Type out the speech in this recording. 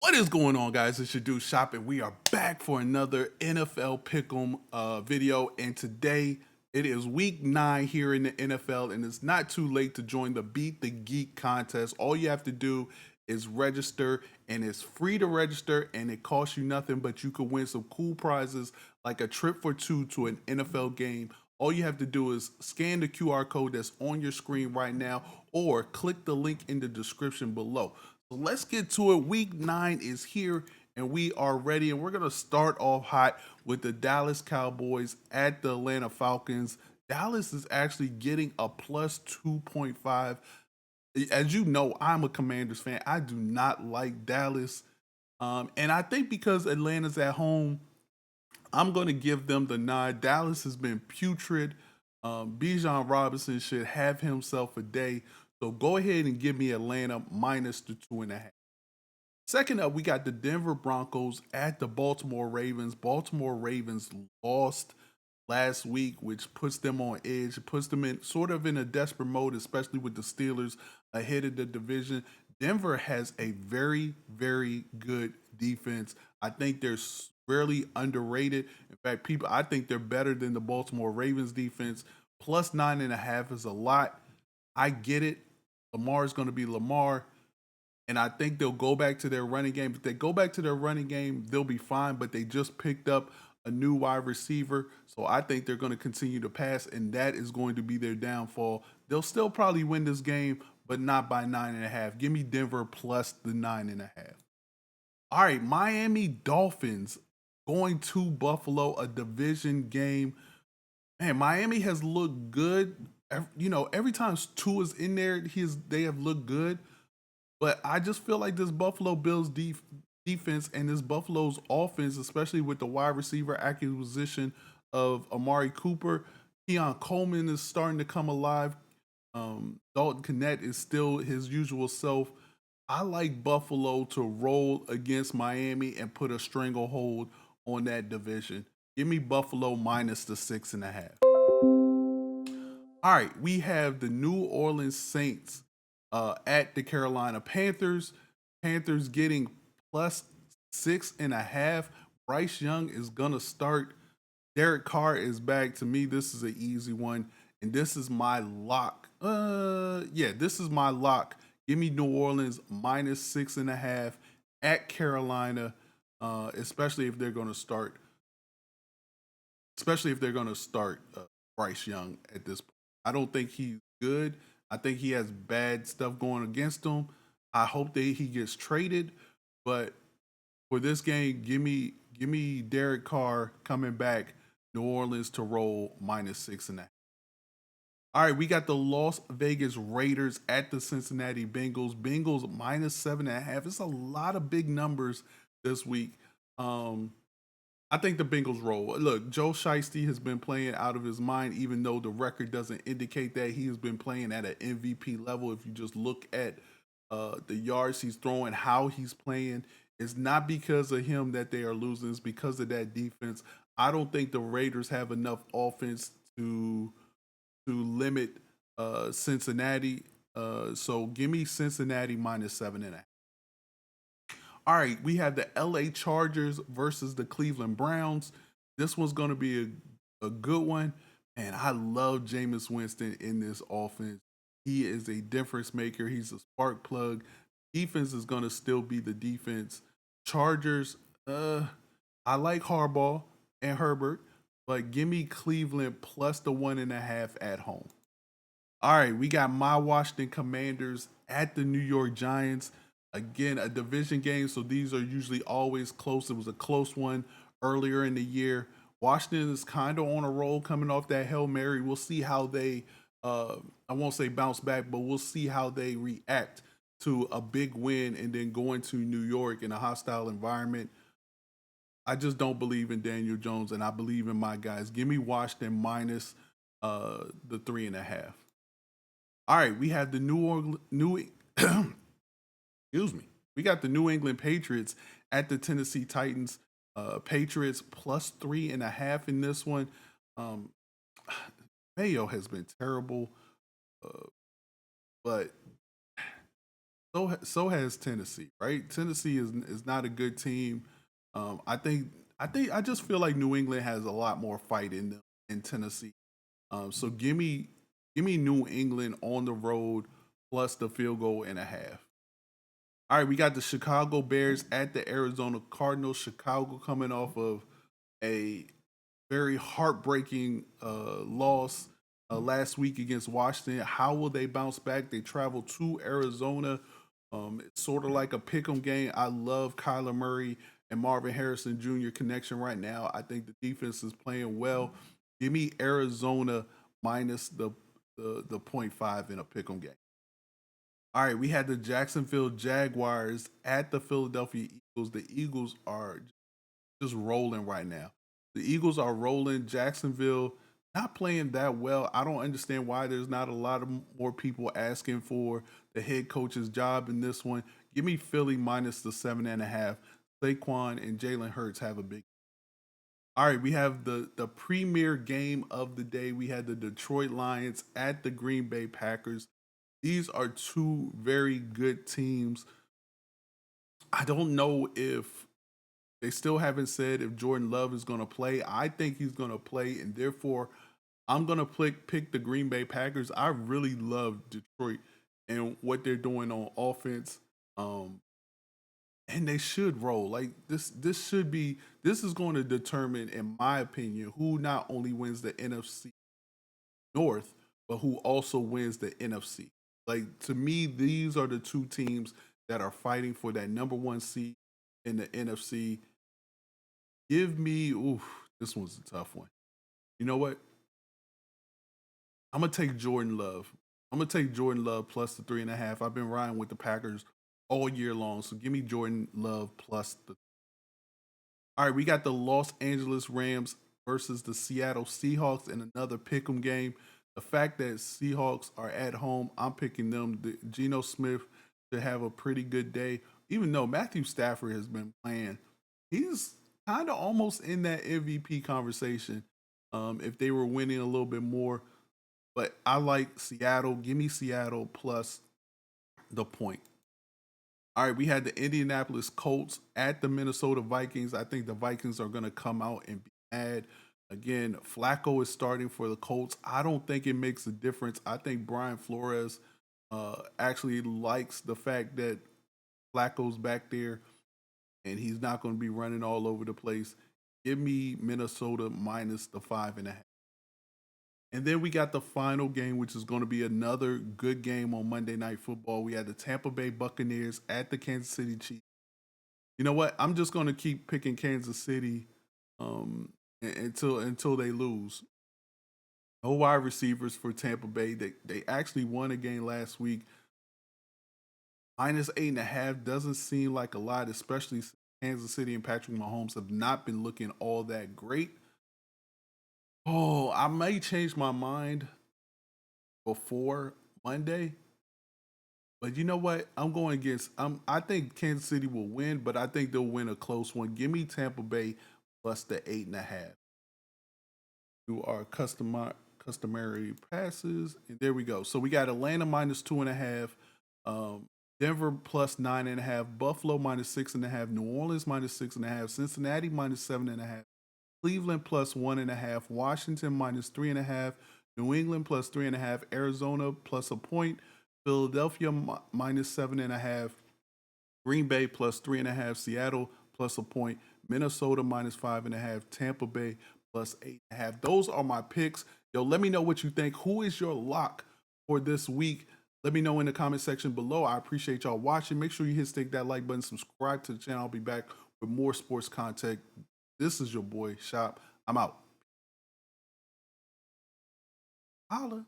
What is going on, guys? It's your dude Shop, and we are back for another NFL Pick'em video. And today it is week 9 here in the NFL, and it's not too late to join the Beat the Geek contest. All you have to do is register, and it's free to register, and it costs you nothing, but you could win some cool prizes like a trip for two to an NFL game. All you have to do is scan the QR code that's on your screen right now, or click the link in the description below. So let's get to it. Week 9 is here and we are ready. And we're going to start off hot with the Dallas Cowboys at the Atlanta Falcons. Dallas is actually getting a plus 2.5. As you know, I'm a Commanders fan. I do not like Dallas. And I think because Atlanta's at home, I'm going to give them the nod. Dallas has been putrid. Bijan Robinson should have himself a day. So go ahead and give me Atlanta minus the 2.5. Second up, we got the Denver Broncos at the Baltimore Ravens. Baltimore Ravens lost last week, which puts them on edge. It puts them in sort of in a desperate mode, especially with the Steelers ahead of the division. Denver has a very, very good defense. I think they're really underrated. In fact, I think they're better than the Baltimore Ravens defense. Plus 9.5 is a lot. I get it. Lamar is going to be Lamar. And I think they'll go back to their running game. If they go back to their running game, they'll be fine. But they just picked up a new wide receiver. So I think they're going to continue to pass. And that is going to be their downfall. They'll still probably win this game, but not by 9.5. Give me Denver plus the 9.5. All right, Miami Dolphins going to Buffalo, a division game. Man, Miami has looked good. Every time Tua is in there, they have looked good. But I just feel like this Buffalo Bills defense and this Buffalo's offense, especially with the wide receiver acquisition of Amari Cooper, Keon Coleman is starting to come alive. Dalton Connect is still his usual self. I like Buffalo to roll against Miami and put a stranglehold on that division. Give me Buffalo minus the 6.5. All right, we have the New Orleans Saints at the Carolina Panthers. Panthers getting plus 6.5. Bryce Young is gonna start. Derek Carr is back. To me, this is an easy one, and this is my lock. This is my lock. Give me New Orleans minus 6.5 at Carolina, especially if they're gonna start. Especially if they're gonna start Bryce Young at this point. I don't think he's good. I think he has bad stuff going against him. I hope that he gets traded, but for this game, give me Derek Carr coming back, New Orleans to roll minus 6.5. All right, we got the Las Vegas Raiders at the Cincinnati Bengals. Bengals minus 7.5. It's a lot of big numbers this week. I think the Bengals roll. Look, Joe Shiesty has been playing out of his mind, even though the record doesn't indicate that. He has been playing at an MVP level. If you just look at the yards he's throwing, how he's playing, it's not because of him that they are losing. It's because of that defense. I don't think the Raiders have enough offense to limit Cincinnati. So give me Cincinnati minus 7.5. All right, we have the LA Chargers versus the Cleveland Browns. This one's going to be a good one. And I love Jameis Winston in this offense. He is a difference maker. He's a spark plug. Defense is going to still be the defense. Chargers, I like Harbaugh and Herbert, but give me Cleveland plus the 1.5 at home. All right, we got my Washington Commanders at the New York Giants. Again, a division game, so these are usually always close. It was a close one earlier in the year. Washington is kind of on a roll coming off that Hail Mary. We'll see how they, I won't say bounce back, but we'll see how they react to a big win and then going to New York in a hostile environment. I just don't believe in Daniel Jones, and I believe in my guys. Give me Washington minus the 3.5. All right, we have the We got the New England Patriots at the Tennessee Titans. Patriots plus 3.5 in this one. Mayo has been terrible, but So has Tennessee, right? Tennessee is not a good team. I think I just feel like New England has a lot more fight in them in Tennessee. So give me New England on the road plus the field goal and a half. All right, we got the Chicago Bears at the Arizona Cardinals. Chicago coming off of a very heartbreaking loss last week against Washington. How will they bounce back? They travel to Arizona. It's sort of like a pick'em game. I love Kyler Murray and Marvin Harrison Jr. connection right now. I think the defense is playing well. Give me Arizona minus the point five in a pick'em game. All right, we had the Jacksonville Jaguars at the Philadelphia Eagles. The Eagles are just rolling right now. The Eagles are rolling. Jacksonville not playing that well. I don't understand why there's not a lot of more people asking for the head coach's job in this one. Give me Philly minus the 7.5. Saquon and Jalen Hurts have a big. All right, we have the premier game of the day. We had the Detroit Lions at the Green Bay Packers. These are two very good teams. I don't know if they still haven't said if Jordan Love is going to play. I think he's going to play, and therefore, I'm going to pick the Green Bay Packers. I really love Detroit and what they're doing on offense. Um, and they should roll. Like this should be this is going to determine, in my opinion, who not only wins the NFC North, but who also wins the NFC. Like to me, these are the two teams that are fighting for that number one seed in the NFC. Give me, ooh, this one's a tough one. You know what? I'm gonna take Jordan Love. I'm gonna take Jordan Love plus the 3.5. I've been riding with the Packers all year long, so give me Jordan Love plus the. All right, we got the Los Angeles Rams versus the Seattle Seahawks in another pick'em game. The fact that Seahawks are at home, I'm picking them. Geno Smith should have a pretty good day, even though Matthew Stafford has been playing. He's kind of almost in that MVP conversation. If they were winning a little bit more, but I like Seattle. Give me Seattle plus the point. All right, we had the Indianapolis Colts at the Minnesota Vikings. I think the Vikings are going to come out and be mad. Again, Flacco is starting for the Colts. I don't think it makes a difference. I think Brian Flores actually likes the fact that Flacco's back there and he's not going to be running all over the place. Give me Minnesota minus the 5.5. And then we got the final game, which is going to be another good game on Monday Night Football. We had the Tampa Bay Buccaneers at the Kansas City Chiefs. You know what? I'm just going to keep picking Kansas City until they lose. No wide receivers for Tampa Bay. They actually won a game last week. Minus 8.5 doesn't seem like a lot, especially since Kansas City and Patrick Mahomes have not been looking all that great. Oh, I may change my mind before Monday. But you know what? I'm going against. I think Kansas City will win, but I think they'll win a close one. Give me Tampa Bay plus the 8.5. To our customary passes, and there we go. So we got Atlanta minus 2.5, Denver plus 9.5, Buffalo minus 6.5, New Orleans minus 6.5, Cincinnati minus 7.5. Cleveland plus 1.5, Washington minus 3.5, New England plus 3.5, Arizona plus a point, Philadelphia minus 7.5, Green Bay plus 3.5, Seattle plus a point, Minnesota minus 5.5, Tampa Bay plus 8.5. Those are my picks. Yo, let me know what you think. Who is your lock for this week? Let me know in the comment section below. I appreciate y'all watching. Make sure you hit that like button, subscribe to the channel. I'll be back with more sports content. This is your boy Shop. I'm out. Holla.